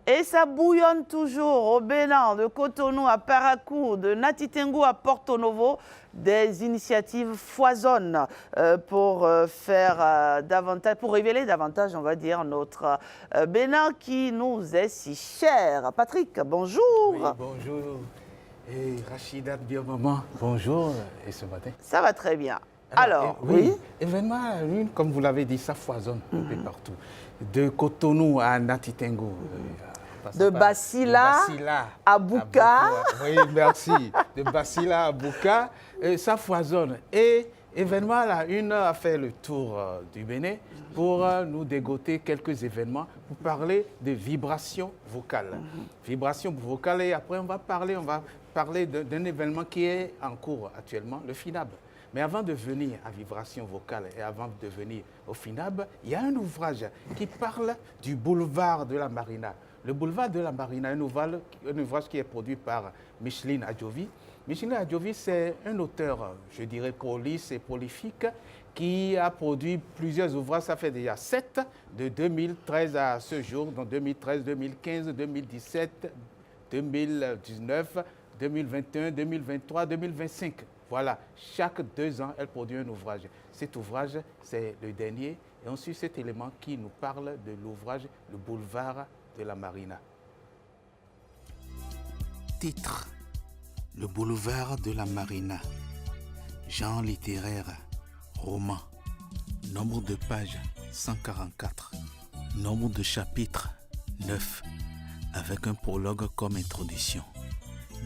Et ça bouillonne toujours au Bénin, de Cotonou à Parakou, de Natitengo à Porto Novo. Des initiatives foisonnent pour faire davantage, pour révéler davantage, on va dire, notre Bénin qui nous est si cher. Patrick, bonjour. Oui, bonjour. Et Rachida Biamaman, bonjour. Et ce matin? Ça va très bien. Alors, oui. Événement à la lune, comme vous l'avez dit, ça foisonne un peu partout. De Cotonou à Natitengo. De Basila à Bouka. Oui, merci. De Basila à Bouka, ça foisonne. Et événement à la une a fait le tour du Bénin pour nous dégoter quelques événements, pour parler de vibrations vocales. Vibrations vocales, et après on va parler d'un événement qui est en cours actuellement, le FINAB. Mais avant de venir à Vibration vocale et avant de venir au FINAB, il y a un ouvrage qui parle du boulevard de la Marina. Le boulevard de la Marina, un ouvrage qui est produit par Micheline Adjovi. Micheline Adjovi, c'est un auteur, je dirais, prolixe et prolifique, qui a produit plusieurs ouvrages. Ça fait déjà 7 de 2013 à ce jour, donc 2013, 2015, 2017, 2019, 2021, 2023, 2025. Voilà, chaque 2 ans, elle produit un ouvrage. Cet ouvrage, c'est le dernier. Et ensuite, cet élément qui nous parle de l'ouvrage Le boulevard de la Marina. Titre: Le boulevard de la Marina. Genre littéraire, roman. Nombre de pages, 144. Nombre de chapitres, 9. Avec un prologue comme introduction,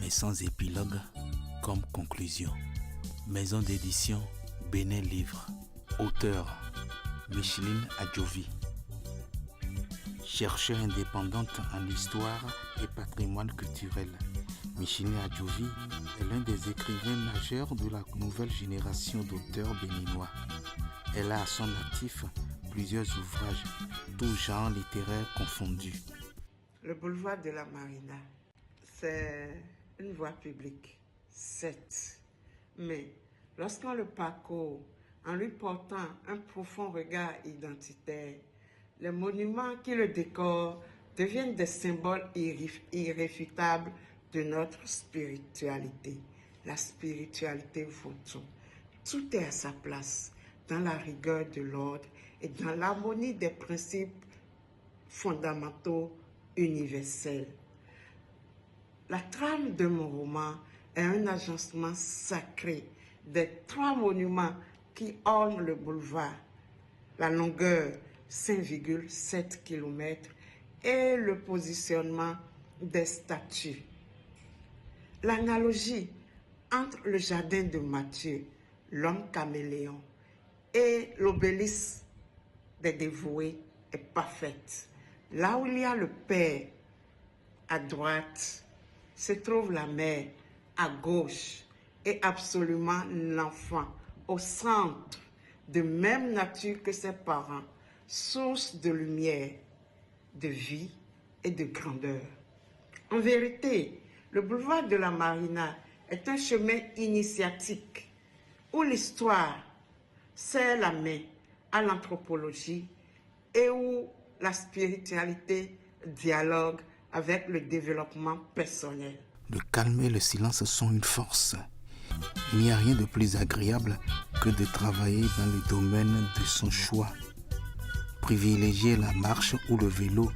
mais sans épilogue comme conclusion. Maison d'édition, Bénin Livre. Auteur, Micheline Adjovi. Chercheure indépendante en histoire et patrimoine culturel, Micheline Adjovi est l'un des écrivains majeurs de la nouvelle génération d'auteurs béninois. Elle a à son actif plusieurs ouvrages, tous genres littéraires confondus. Le boulevard de la Marina, c'est une voie publique, certes, mais lorsqu'on le parcourt en lui portant un profond regard identitaire, les monuments qui le décorent deviennent des symboles irréfutables de notre spiritualité. La spiritualité vaut tout. Tout est à sa place, dans la rigueur de l'ordre et dans l'harmonie des principes fondamentaux universels. La trame de mon roman est un agencement sacré des 3 monuments qui ornent le boulevard. La longueur, 5,7 km, et le positionnement des statues. L'analogie entre le jardin de Matthieu, l'homme caméléon, et l'obélisque des dévoués est parfaite. Là où il y a le Père, à droite, se trouve la Mère, à gauche, et absolument l'enfant, au centre, de même nature que ses parents, source de lumière, de vie et de grandeur. En vérité, le boulevard de la Marina est un chemin initiatique où l'histoire serre la main à l'anthropologie et où la spiritualité dialogue avec le développement personnel. Le calme et le silence sont une force. Il n'y a rien de plus agréable que de travailler dans le domaine de son choix. Privilégier la marche ou le vélo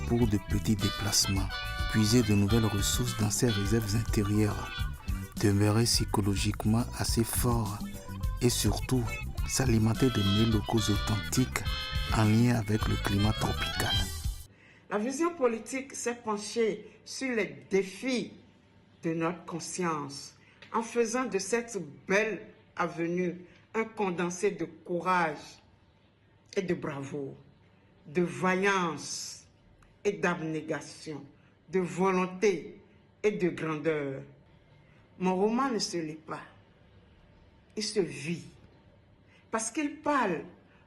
pour de petits déplacements. Puiser de nouvelles ressources dans ses réserves intérieures. Demeurer psychologiquement assez fort et surtout s'alimenter de mets locaux authentiques en lien avec le climat tropical. La vision politique s'est penchée sur les défis de notre conscience en faisant de cette belle avenue un condensé de courage et de bravoure, de vaillance et d'abnégation, de volonté et de grandeur. Mon roman ne se lit pas, il se vit, parce qu'il parle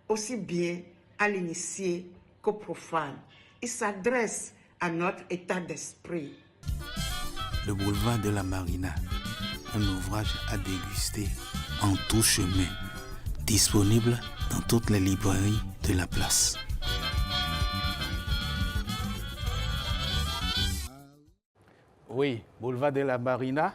aussi bien à l'initié qu'au profane. Il s'adresse à notre état d'esprit. Le boulevard de la Marina, un ouvrage à déguster en tout chemin, disponible dans toutes les librairies de la place. Oui, boulevard de la Marina,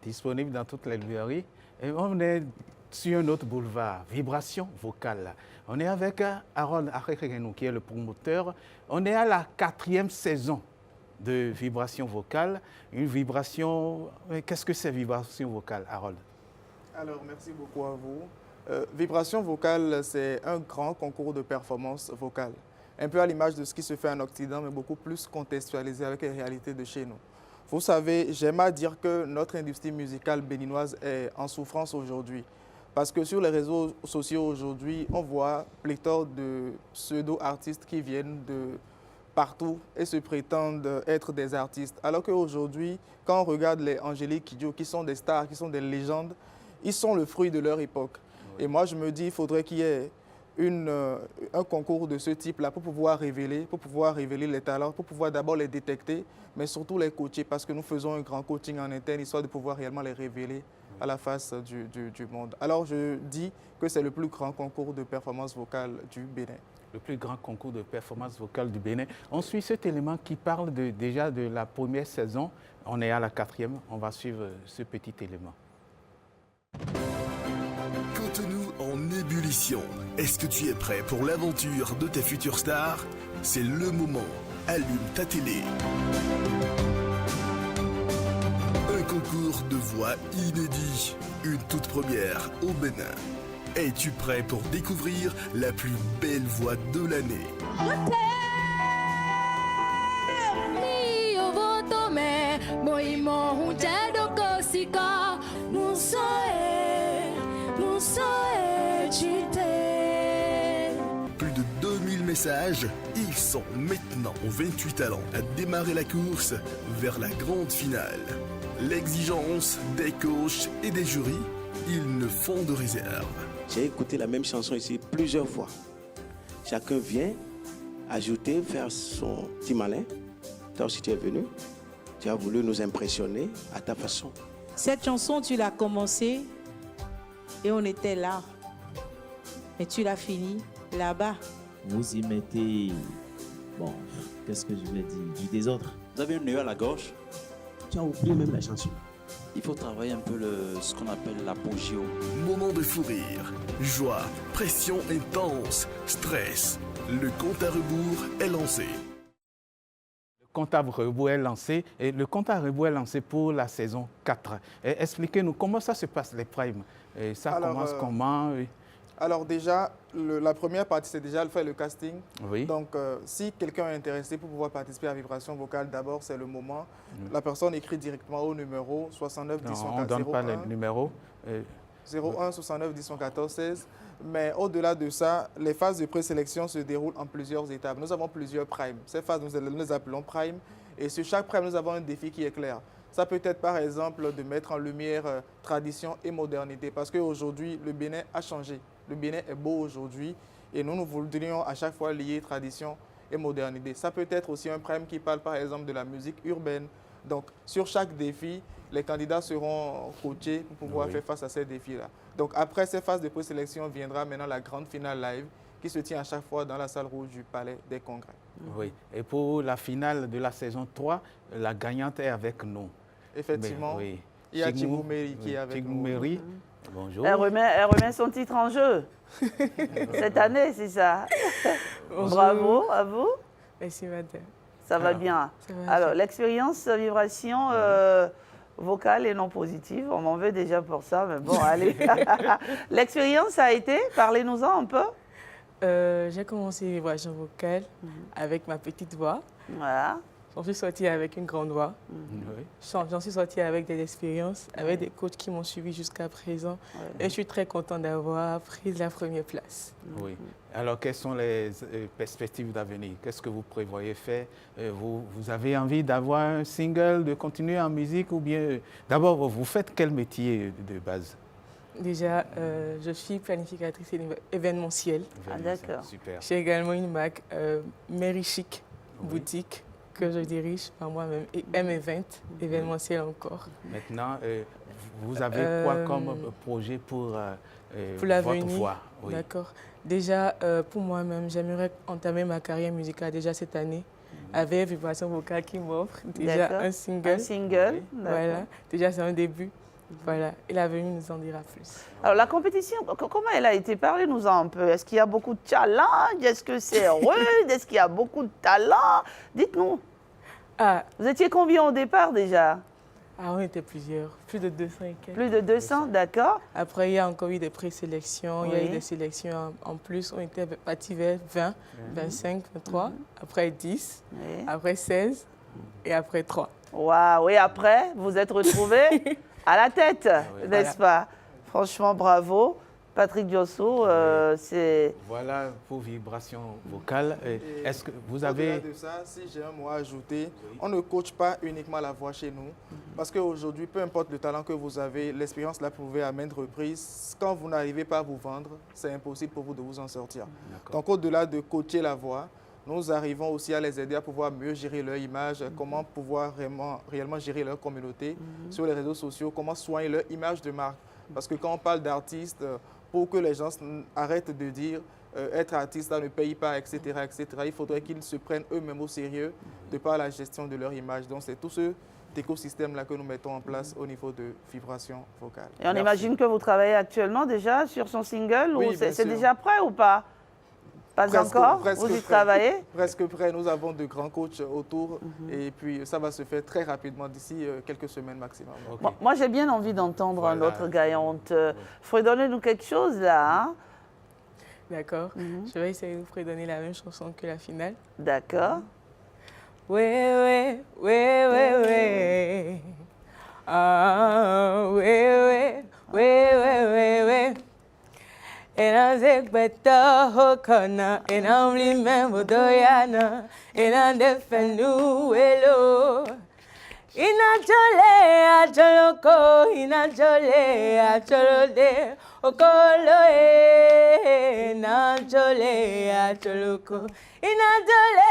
disponible dans toutes les librairies. Et on est sur un autre boulevard, Vibration vocale. On est avec Harold Arekenou, qui est le promoteur. On est à la 4e saison de Vibration vocale. Une vibration, qu'est-ce que c'est Vibration vocale, Harold? Alors, merci beaucoup à vous. Vibration vocale, c'est un grand concours de performance vocale. Un peu à l'image de ce qui se fait en Occident, mais beaucoup plus contextualisé avec les réalités de chez nous. Vous savez, j'aime à dire que notre industrie musicale béninoise est en souffrance aujourd'hui. Parce que sur les réseaux sociaux aujourd'hui, on voit pléthore de pseudo-artistes qui viennent de partout et se prétendent être des artistes. Alors qu'aujourd'hui, quand on regarde les Angélique Kidjo, qui sont des stars, qui sont des légendes, ils sont le fruit de leur époque. Oui. Et moi, je me dis qu'il faudrait qu'il y ait un concours de ce type-là pour pouvoir révéler les talents, pour pouvoir d'abord les détecter, mais surtout les coacher, parce que nous faisons un grand coaching en interne, histoire de pouvoir réellement les révéler à la face du monde. Alors, je dis que c'est le plus grand concours de performance vocale du Bénin. Le plus grand concours de performance vocale du Bénin. On suit cet élément qui parle déjà de la première saison. On est à la 4e, on va suivre ce petit élément. Cotonou en ébullition. Est-ce que tu es prêt pour l'aventure de tes futures stars? C'est le moment. Allume ta télé. Un concours de voix inédit. Une toute première au Bénin. Es-tu prêt pour découvrir la plus belle voix de l'année? Plus de 2000 messages, ils sont maintenant 28 talents à démarrer la course vers la grande finale. L'exigence des coachs et des jurys, ils ne font de réserve. J'ai écouté la même chanson ici plusieurs fois. Chacun vient ajouter, faire son petit malin. Toi aussi tu es venu, tu as voulu nous impressionner à ta façon. Cette chanson, tu l'as commencée et on était là. Mais tu l'as fini là-bas. Vous y mettez, bon, qu'est-ce que je vais dire, du désordre. Vous avez un nœud à la gorge. Tu as oublié même la chanson. Il faut travailler un peu ce qu'on appelle l'apogéo. Moment de fou rire, joie, pression intense, stress. Le compte à rebours est lancé. Le compte à rebours est lancé et le compte à rebours est lancé pour la saison 4. Expliquez-nous comment ça se passe, les primes. Et ça commence comment? Alors déjà, la première partie, c'est déjà faire le casting. Oui. Donc, si quelqu'un est intéressé pour pouvoir participer à Vibration vocale, d'abord, c'est le moment. La personne écrit directement au numéro 69 10 114 on ne donne pas le numéro. 01 69 10 114 16. Mais au-delà de ça, les phases de présélection se déroulent en plusieurs étapes. Nous avons plusieurs primes. Ces phases, nous les appelons primes. Et sur chaque prime, nous avons un défi qui est clair. Ça peut être par exemple de mettre en lumière tradition et modernité. Parce qu'aujourd'hui, le Bénin a changé. Le Bénin est beau aujourd'hui et nous voudrions à chaque fois lier tradition et modernité. Ça peut être aussi un prime qui parle par exemple de la musique urbaine. Donc sur chaque défi, les candidats seront coachés pour pouvoir faire face à ces défis-là. Donc après ces phases de présélection viendra maintenant la grande finale live qui se tient à chaque fois dans la salle rouge du Palais des Congrès. Oui, et pour la finale de la saison 3, la gagnante est avec nous. Effectivement, il y a Tigou Meri qui est avec nous. Meri. Bonjour. Elle remet son titre en jeu. Cette année, c'est ça. Bravo à vous. Merci, madame. Ça va bien. Alors, l'expérience vibration vocale et non positive, on m'en veut déjà pour ça, mais bon, allez. L'expérience a été, parlez-nous-en un peu. J'ai commencé vibration vocale avec ma petite voix. Voilà. J'en suis sortie avec une grande voix. J'en suis sortie avec des expériences, avec des coachs qui m'ont suivi jusqu'à présent. Et je suis très contente d'avoir pris la première place. Oui. Alors, quelles sont les perspectives d'avenir? Qu'est-ce que vous prévoyez faire? Vous avez envie d'avoir un single, de continuer en musique ou bien... D'abord, vous faites quel métier de base? Déjà, je suis planificatrice événementielle. Ah, d'accord. Super. J'ai également une marque Mary Chic boutique que je dirige par moi-même, et M20, événementiel encore. Maintenant, vous avez quoi comme projet pour votre l'avenir? voix? Oui. D'accord. Déjà, pour moi-même, j'aimerais entamer ma carrière musicale déjà cette année avec Vibration Vocale qui m'offre déjà D'accord. un single. Un single, Voilà. d'accord. Déjà, c'est un début. Voilà. Et l'avenir nous en dira plus. Alors, la compétition, comment elle a été? Parlez-nous un peu. Est-ce qu'il y a beaucoup de challenge? Est-ce que c'est rude? Est-ce qu'il y a beaucoup de talent? Dites-nous. Ah, Vous étiez combien au départ déjà? on était plusieurs, plus de 200 et quelques. Plus de 200, d'accord. Après, il y a encore eu des présélections, il y a eu Oui. des sélections en plus. On était partis vers 20, 25, 23, après 10, Oui. après 16 et après 3. Waouh, et après, vous êtes retrouvés à la tête, n'est-ce pas? Franchement, bravo. Patrick Diosso, c'est... Voilà pour Vibration Vocale. Est-ce que vous Au-delà avez... de ça, si j'ai un mot à ajouter, on ne coach pas uniquement la voix chez nous. Parce qu'aujourd'hui, peu importe le talent que vous avez, l'expérience l'a prouvé à maintes reprises. Quand vous n'arrivez pas à vous vendre, c'est impossible pour vous de vous en sortir. Donc au-delà de coacher la voix, nous arrivons aussi à les aider à pouvoir mieux gérer leur image, comment pouvoir réellement gérer leur communauté sur les réseaux sociaux, comment soigner leur image de marque. Parce que quand on parle d'artistes, pour que les gens arrêtent de dire être artiste, ça ne paye pas, etc., etc., il faudrait qu'ils se prennent eux-mêmes au sérieux de par la gestion de leur image. Donc c'est tout ce écosystème-là que nous mettons en place au niveau de Vibration Vocale. Et on imagine que vous travaillez actuellement déjà sur son single, Oui, ou bien c'est sûr. déjà prêt ou pas? Pas encore? Vous y prêt. travaillez? Presque prêt. Nous avons de grands coachs autour et puis ça va se faire très rapidement d'ici quelques semaines maximum. Moi, j'ai bien envie d'entendre un Voilà. autre gaillante. Fredonnez-nous quelque chose là. Hein? D'accord. Je vais essayer de vous fredonner la même chanson que la finale. D'accord. Ouais, ouais, ouais, ouais, ouais. Ah, ouais, ouais, ouais, ouais, ouais, ouais. And I take better hokana, and I remember Diana, and I defend you hello. Inajole ajoloko, inajole ajolode, okolo inajole ajoloko, inajole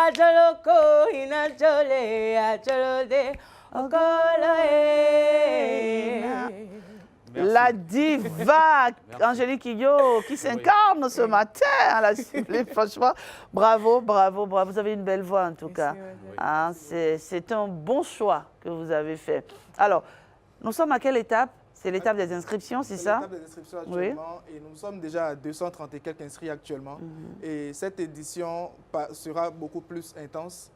ajoloko, inajole ajolode, okolo La diva Angélique Kidjo qui s'incarne ce matin à la Ciblée. Franchement, bravo, bravo, bravo. Vous avez une belle voix en tout cas. Hein, c'est un bon choix que vous avez fait. Alors, nous sommes à quelle étape? C'est l'étape des inscriptions, c'est ça? L'étape des inscriptions actuellement et nous sommes déjà à 230 et quelques inscrits actuellement. Et cette édition sera beaucoup plus intense,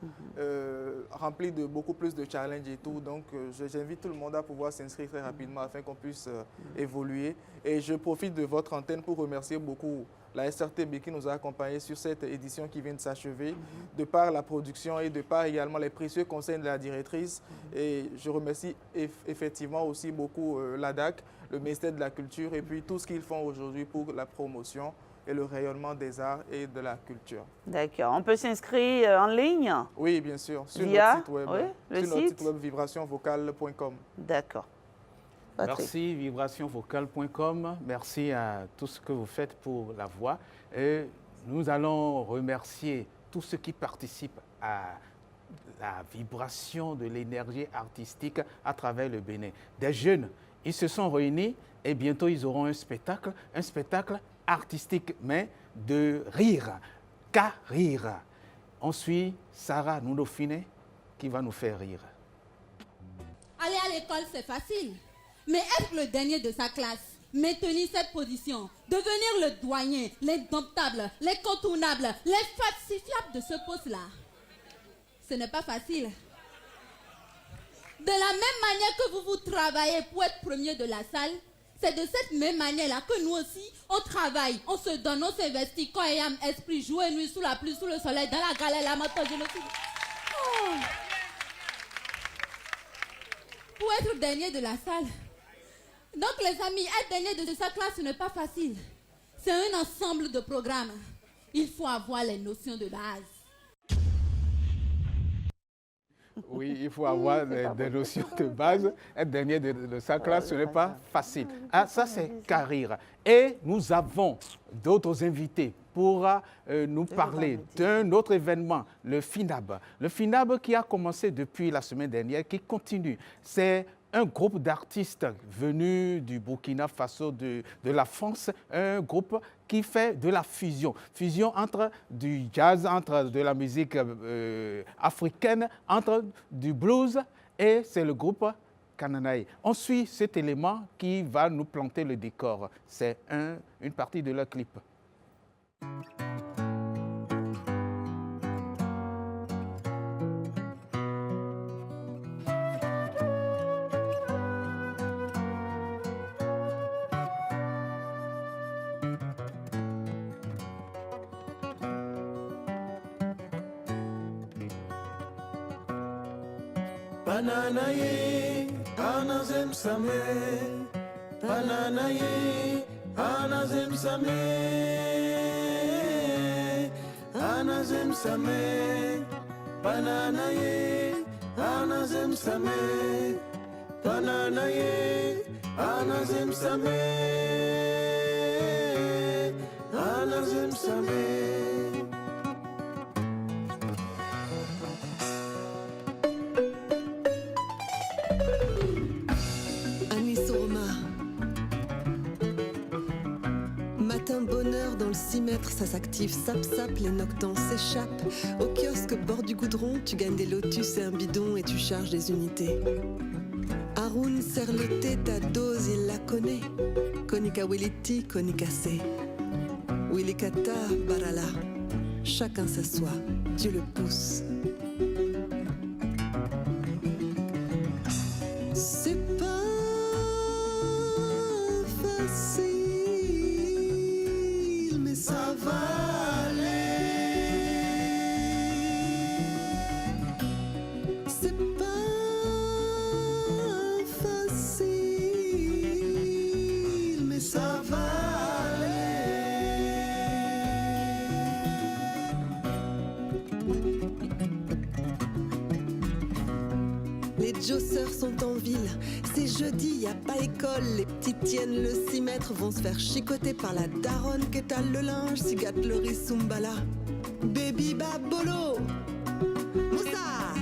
remplie de beaucoup plus de challenges et tout. Donc j'invite tout le monde à pouvoir s'inscrire très rapidement afin qu'on puisse évoluer. Et je profite de votre antenne pour remercier beaucoup la SRTB qui nous a accompagnés sur cette édition qui vient de s'achever, de par la production et de par également les précieux conseils de la directrice. Et je remercie effectivement aussi beaucoup l'ADAC, le ministère de la Culture et puis tout ce qu'ils font aujourd'hui pour la promotion et le rayonnement des arts et de la culture. D'accord. On peut s'inscrire en ligne? Oui, bien sûr, sur Via, notre site web, oui, le sur notre site site web vibrationvocale.com. D'accord. Patrick. Merci vibrationvocale.com. Merci à tout ce que vous faites pour la voix. Et nous allons remercier tous ceux qui participent à la vibration de l'énergie artistique à travers le Bénin. Des jeunes, ils se sont réunis et bientôt ils auront un spectacle artistique, mais de rire, qu'à rire. On suit Sarah Nounofine qui va nous faire rire. Aller à l'école, c'est facile. Mais être le dernier de sa classe, maintenir cette position, devenir le doyen, l'indomptable, l'incontournable, l'infalsifiable de ce poste-là, ce n'est pas facile. De la même manière que vous travaillez pour être premier de la salle, c'est de cette même manière-là que nous aussi, on travaille, on se donne, on s'investit, corps et âme, esprit, jour et nuit, sous la pluie, sous le soleil, dans la galère, la moto, je me suis dit, oh. Pour être dernier de la salle. Donc les amis, être dernier de sa classe, ce n'est pas facile. C'est un ensemble de programmes. Il faut avoir les notions de base. Oui, il faut avoir des notions de base. Être dernier de sa classe, ce n'est pas facile. Ah, ça, c'est carrière. Et nous avons d'autres invités pour nous parler d'un autre événement, le FINAB. Le FINAB qui a commencé depuis la semaine dernière, qui continue. C'est un groupe d'artistes venus du Burkina Faso, de la France, un groupe qui fait de la fusion. Fusion entre du jazz, entre de la musique africaine, entre du blues, et c'est le groupe Kananaï. On suit cet élément qui va nous planter le décor. C'est une partie de leur clip. Banana ye, anazem same. Banana ye, anazem same. Anazem same. Banana ye, anazem same. Banana ye, anazem same. Anazem same. Dans le 6 mètres, ça s'active, sap, les noctans s'échappent. Au kiosque, bord du goudron, tu gagnes des lotus et un bidon et tu charges des unités. Haroun serre le thé, ta dose, il la connaît. Konika Williti, Konika C. Willikata, Barala. Chacun s'assoit, tu le pousses. C'est pas facile. Ça va aller. C'est pas facile, mais ça va aller. Les josseurs sont en ville. C'est jeudi, y a pas école. Les petites tiennes le 6 mètres vont se faire chicoter par la daronne qu'étale le linge, si gâte le riz Sumbala. Baby babolo. Moussa.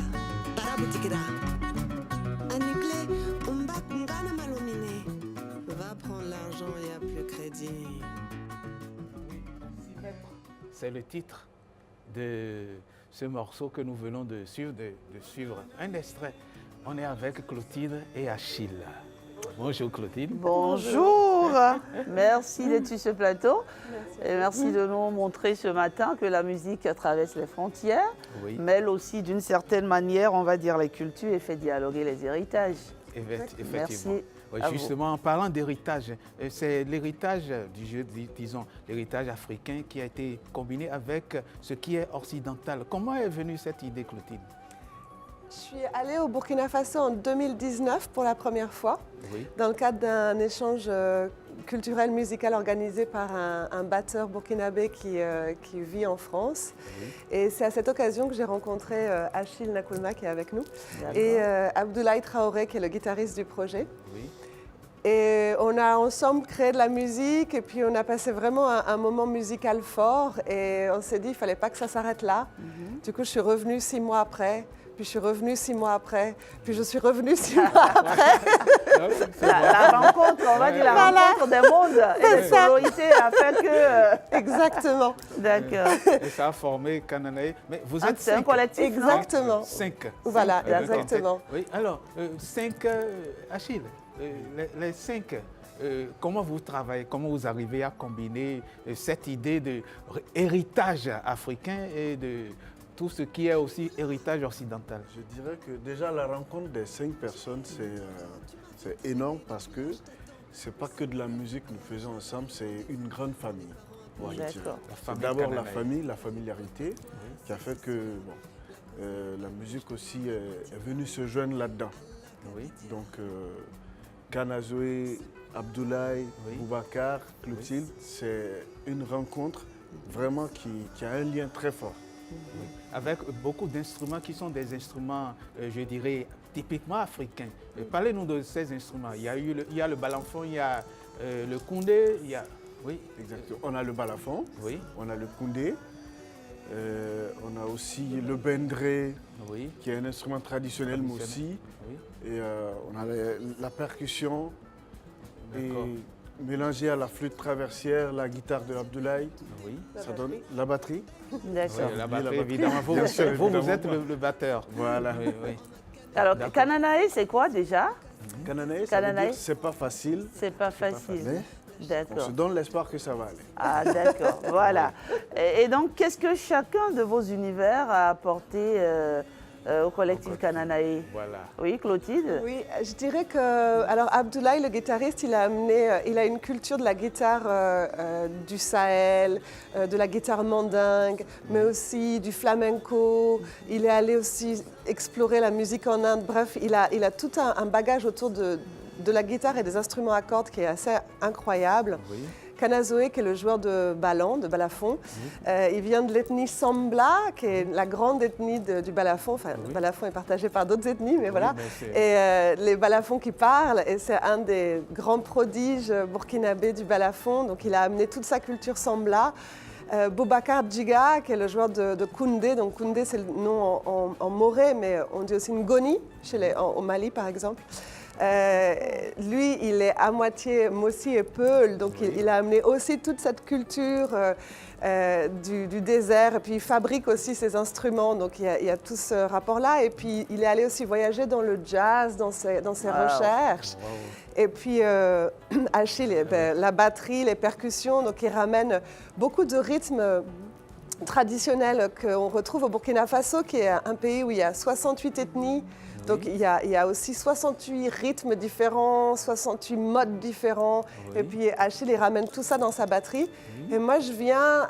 Tarabutikira. Anikle, umbak ngana malomine. Va prendre l'argent, y a plus crédit. C'est le titre de ce morceau que nous venons de suivre. Un extrait. On est avec Clotilde et Achille. Bonjour Clotilde. Bonjour. Merci d'être sur ce plateau. Et merci de nous montrer ce matin que la musique traverse les frontières, mêle aussi d'une certaine manière, on va dire, les cultures et fait dialoguer les héritages. Effectivement. Merci. Oui, justement, en parlant d'héritage, c'est l'héritage du jeu, disons, l'héritage africain qui a été combiné avec ce qui est occidental. Comment est venue cette idée, Clotilde? Je suis allée au Burkina Faso en 2019 pour la première fois, dans le cadre d'un échange culturel musical organisé par un batteur burkinabé qui vit en France. Et c'est à cette occasion que j'ai rencontré Achille Nakoulma qui est avec nous et Abdoulaye Traoré qui est le guitariste du projet. Et on a ensemble créé de la musique et puis on a passé vraiment un moment musical fort et on s'est dit qu'il ne fallait pas que ça s'arrête là. Du coup, je suis revenue 6 mois après. Puis je suis revenue 6 mois après, puis je suis revenue 6 mois après. La rencontre, on va dire la rencontre des mondes et des sonorités a fait que... Exactement. D'accord. Et ça a formé Kananaï. Mais vous êtes 5. C'est un collectif. Exactement. 5. Voilà, exactement. Oui, alors, 5, Achille, les 5, comment vous travaillez, comment vous arrivez à combiner cette idée d'héritage africain et de tout ce qui est aussi héritage occidental? Je dirais que déjà la rencontre des 5 personnes, c'est énorme parce que ce n'est pas que de la musique que nous faisons ensemble, c'est une grande famille. C'est d'abord la famille, la familiarité qui a fait que la musique aussi est venue se joindre là-dedans. Donc Kanazoé, Abdoulaye, Boubacar, Clotilde, c'est une rencontre vraiment qui a un lien très fort. Avec beaucoup d'instruments qui sont des instruments, je dirais, typiquement africains. Parlez-nous de ces instruments. Il y a le balafon, il y a le koundé, il y a... Oui, exactement. On a le balafon, on a le koundé, On a aussi le bendré, Oui. qui est un instrument traditionnel, mais aussi. Oui. Et on a la percussion. Et D'accord. mélangé à la flûte traversière, la guitare de Abdoulaye, Oui. ça donne la batterie. D'accord. Oui, la batterie, batterie. évidemment. Vous, Bien sûr, vous évidemment. êtes le batteur. Voilà. Oui, oui. Alors, D'accord. Kananae, c'est quoi déjà? Kananae, ça veut Kananae. dire c'est pas facile. C'est pas facile. Mais on D'accord. se donne l'espoir que ça va aller. Ah, d'accord, voilà. Et donc, qu'est-ce que chacun de vos univers a apporté au collectif Kananae? Voilà. Oui, Clotilde? Oui, je dirais que, alors Abdoulaye, le guitariste, il a une culture de la guitare du Sahel, de la guitare mandingue, mais aussi du flamenco. Il est allé aussi explorer la musique en Inde. Bref, il a tout un bagage autour de la guitare et des instruments à cordes qui est assez incroyable. Oui. Kanazoé, qui est le joueur de balafon, il vient de l'ethnie Sambla, qui est la grande ethnie du balafon. Enfin, le balafon est partagé par d'autres ethnies, mais voilà. Et les balafons qui parlent, et c'est un des grands prodiges burkinabés du balafon. Donc, il a amené toute sa culture Sambla. Boubacar Djiga, qui est le joueur de Koundé. Donc, Koundé, c'est le nom en moré, mais on dit aussi Ngoni, au Mali, par exemple. Lui, il est à moitié Mossi et Peul, donc il a amené aussi toute cette culture du désert, et puis il fabrique aussi ses instruments, donc il y a tout ce rapport-là. Et puis il est allé aussi voyager dans le jazz, dans ses recherches. Et puis Achille, la batterie, les percussions, donc il ramène beaucoup de rythmes traditionnels qu'on retrouve au Burkina Faso, qui est un pays où il y a 68 ethnies. Donc il y a aussi 68 rythmes différents, 68 modes différents. Oui. Et puis Achille, il ramène tout ça dans sa batterie. Oui. Et moi, je viens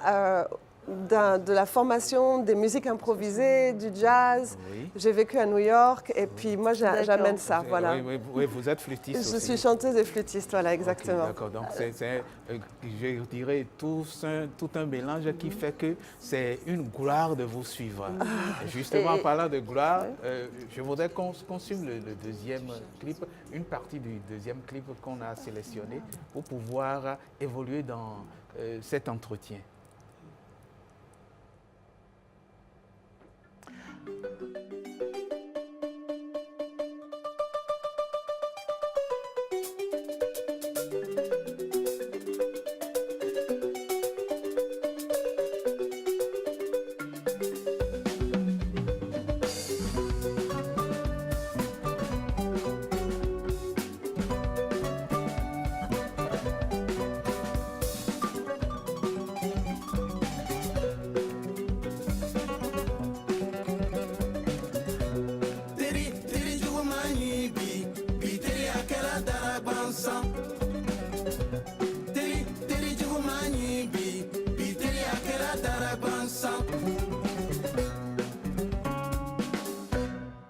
de la formation des musiques improvisées, du jazz. Oui. J'ai vécu à New York et puis moi, j'amène ça. Voilà. Oui, vous êtes flûtiste aussi. Je suis chanteuse et flûtiste, voilà, exactement. Okay, d'accord, donc c'est, je dirais, tout un mélange qui fait que c'est une gloire de vous suivre. Justement, en parlant de gloire, je voudrais qu'on suive le deuxième clip, une partie du deuxième clip qu'on a sélectionné pour pouvoir évoluer dans cet entretien.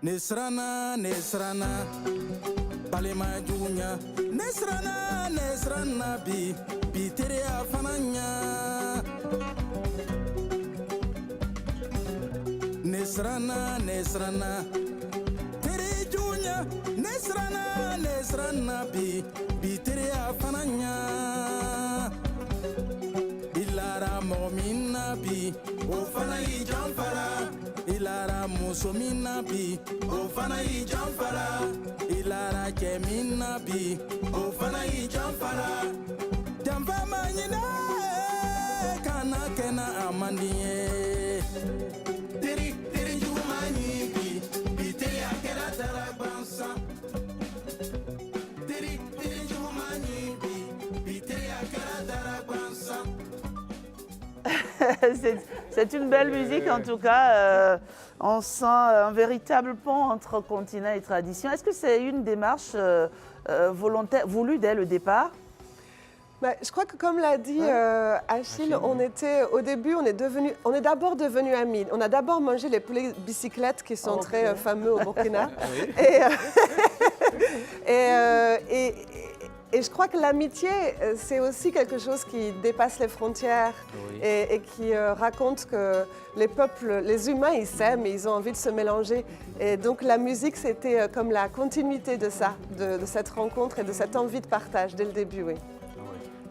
Nesrana, Nesrana, Palema Junya, Nesrana, Nesrana, Biteria Fananya. Nesrana, Nesrana, Tere Junya, Nesrana, Nesrana, Biteria Fananya. Ilara Momina, Ofana Jamfara. Ilara musomina bi, ofana i jamfara. Ilara kemina bi, ofana i jamfara. Jamfa manyina, kana kena amandiye. Teri jumani bi, biteri akera tarabansa. Teri jumani bi, biteri akera tarabansa. C'est une belle musique en tout cas. On sent un véritable pont entre continent et tradition. Est-ce que c'est une démarche volontaire, voulue dès le départ? Je crois que comme l'a dit Achille, au début, on est d'abord devenus amis. On a d'abord mangé les poulets bicyclettes qui sont très fameux au Burkina. Et je crois que l'amitié, c'est aussi quelque chose qui dépasse les frontières et qui raconte que les peuples, les humains, ils s'aiment et ils ont envie de se mélanger. Et donc la musique, c'était comme la continuité de ça, de cette rencontre et de cette envie de partage dès le début, oui.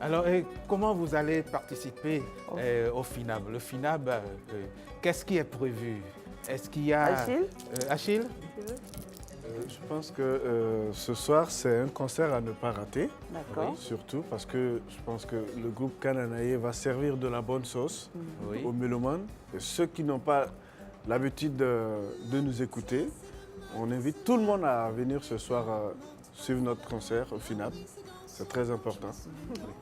Alors, comment vous allez participer au FINAB? Le FINAB, qu'est-ce qui est prévu? Est-ce qu'il y a... Achille? Je pense que ce soir, c'est un concert à ne pas rater. D'accord. Surtout parce que je pense que le groupe Kananaye va servir de la bonne sauce aux mélomanes. Et ceux qui n'ont pas l'habitude de nous écouter, on invite tout le monde à venir ce soir suivre notre concert au FINAB. C'est très important.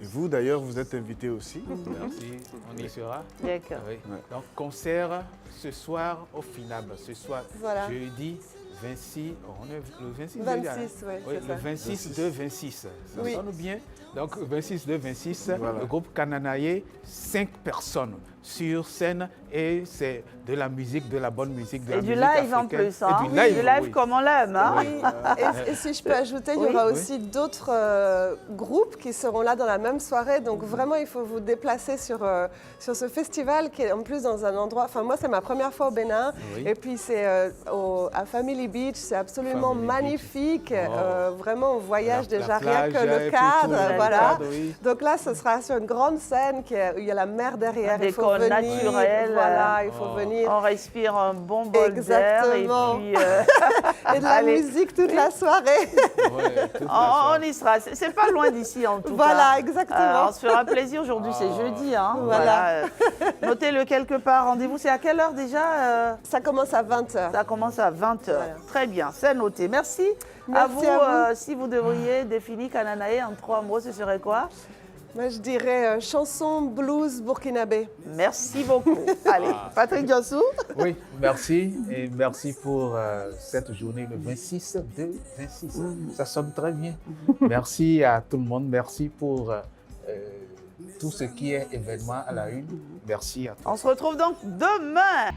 Et vous, d'ailleurs, vous êtes invités aussi. Merci, on y sera. D'accord. Oui. Donc, concert ce soir au FINAB. Ce soir, jeudi 26, on est le 26, 26, oui, le 26 de 26. Ça sonne bien. Donc, 26 de 26, le groupe Kananaye, 5 personnes sur scène et c'est de la musique, de la bonne musique, de la musique live africaine. En plus, hein. Et du live, du live comme on l'aime. Hein. Oui. Et si je peux ajouter, il y aura aussi d'autres groupes qui seront là dans la même soirée. Donc vraiment, il faut vous déplacer sur ce festival qui est en plus dans un endroit... Enfin, moi, c'est ma première fois au Bénin. Et puis, c'est à Family Beach. C'est absolument magnifique. Vraiment, on voyage déjà rien que le cadre. Voilà. Donc là, ce sera sur une grande scène où il y a la mer derrière. Des décors naturels. Voilà, il faut venir. On respire un bon bol d'air. Et puis... et de la musique toute la soirée. On y sera. C'est pas loin d'ici, en tout cas. Voilà, exactement. On se fera plaisir. Aujourd'hui, c'est jeudi. Hein. Voilà. Notez-le quelque part. Rendez-vous, c'est à quelle heure déjà Ça commence à 20h. Ça commence à 20h. Voilà. Très bien, c'est noté. Merci. À vous. Si vous devriez définir Kananaye en 3 mots, ce serait quoi? Moi, je dirais chanson blues burkinabé. Merci beaucoup. Allez, Patrick Diossou. Oui, merci. Et merci pour cette journée, le 26 de 26. Ça sonne très bien. Merci à tout le monde. Merci pour tout ce qui est événement à la une. Merci à tous. On se retrouve donc demain.